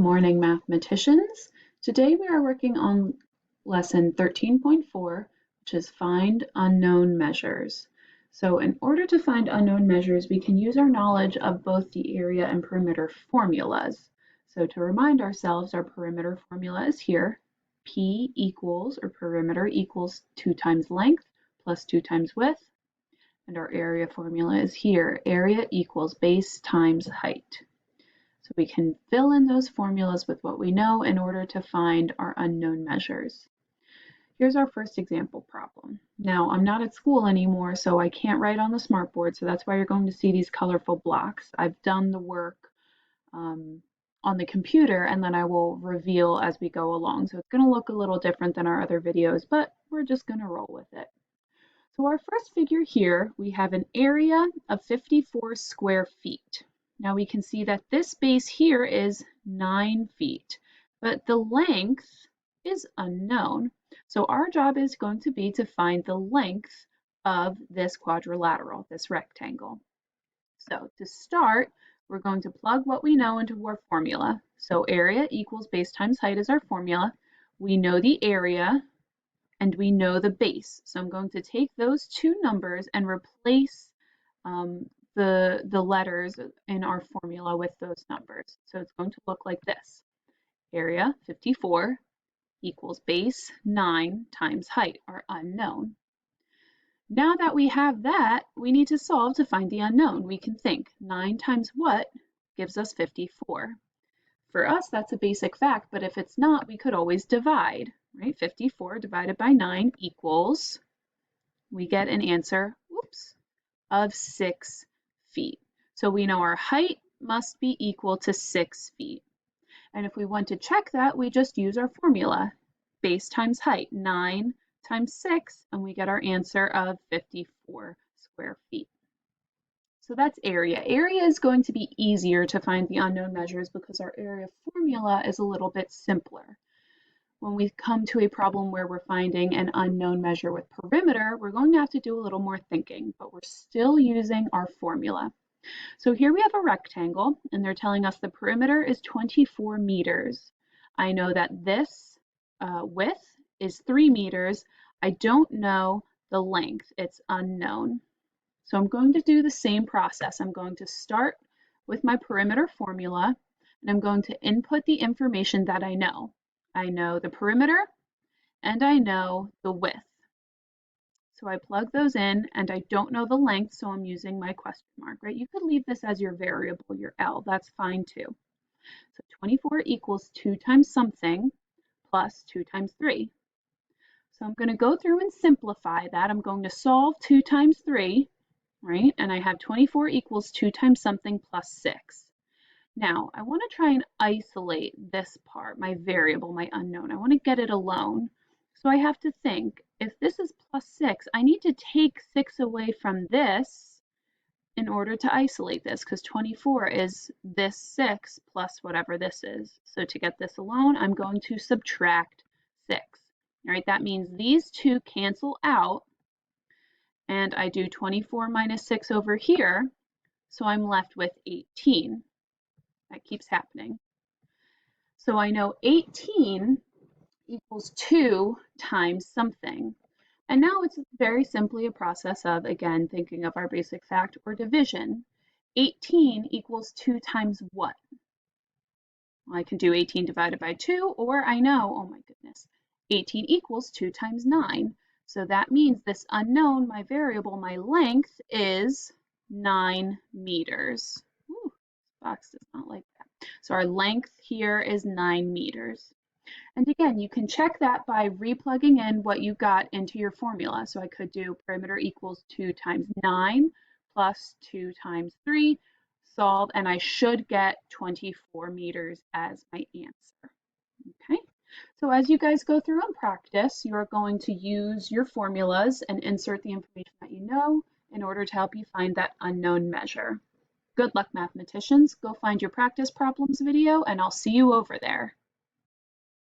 morning, mathematicians. Today we are working on lesson 13.4, which is find unknown measures. So in order to find unknown measures, we can use our knowledge of both the area and perimeter formulas. So to remind ourselves, our perimeter formula is here. P equals, or perimeter equals 2 times length plus 2 times width. And our area formula is here. Area equals base times height. So we can fill in those formulas with what we know in order to find our unknown measures. Here's our first example problem. Now, I'm not at school anymore, so I can't write on the smartboard, so that's why you're going to see these colorful blocks. I've done the work on the computer, and then I will reveal as we go along. So it's going to look a little different than our other videos, but we're just going to roll with it. So our first figure here, we have an area of 54 square feet. Now we can see that this base here is 9 feet, but the length is unknown. So our job is going to be to find the length of this quadrilateral, this rectangle. So to start, we're going to plug what we know into our formula. So area equals base times height is our formula. We know the area and we know the base. So I'm going to take those two numbers and replace the letters in our formula with those numbers. So it's going to look like this. Area 54 equals base 9 times height, our unknown. Now that we have that, we need to solve to find the unknown. We can think 9 times what gives us 54. For us, that's a basic fact, but if it's not, we could always divide, right? 54 divided by 9 equals, we get an answer, of 6 feet. So we know our height must be equal to 6 feet. And if we want to check that, we just use our formula. Base times height, 9 times 6, and we get our answer of 54 square feet. So that's area. Area is going to be easier to find the unknown measures because our area formula is a little bit simpler. When we come to a problem where we're finding an unknown measure with perimeter, we're going to have to do a little more thinking, but we're still using our formula. So here we have a rectangle, and they're telling us the perimeter is 24 meters. I know that this width is 3 meters. I don't know the length. It's unknown. So I'm going to do the same process. I'm going to start with my perimeter formula, and I'm going to input the information that I know. I know the perimeter, and I know the width. So I plug those in, and I don't know the length, so I'm using my question mark, right? You could leave this as your variable, your L. That's fine too. So 24 equals 2 times something plus 2 times 3. So I'm going to go through and simplify that. I'm going to solve 2 times 3, right? And I have 24 equals 2 times something plus 6. Now, I want to try and isolate this part, my variable, my unknown. I want to get it alone. So I have to think, if this is plus 6, I need to take 6 away from this in order to isolate this, because 24 is this 6 plus whatever this is. So to get this alone, I'm going to subtract 6. All right, that means these two cancel out, and I do 24 minus 6 over here, so I'm left with 18. That keeps happening. So I know 18 equals 2 times something. And now it's very simply a process of, again, thinking of our basic fact or division. 18 equals 2 times what? Well, I can do 18 divided by 2, or I know, oh my goodness, 18 equals 2 times 9. So that means this unknown, my variable, my length is 9 meters. Ooh, this box does not like that. So our length here is 9 meters. And again, you can check that by replugging in what you got into your formula. So I could do perimeter equals 2 times 9 plus 2 times 3, solve, and I should get 24 meters as my answer. Okay, so as you guys go through and practice, you are going to use your formulas and insert the information that you know in order to help you find that unknown measure. Good luck, mathematicians. Go find your practice problems video, and I'll see you over there.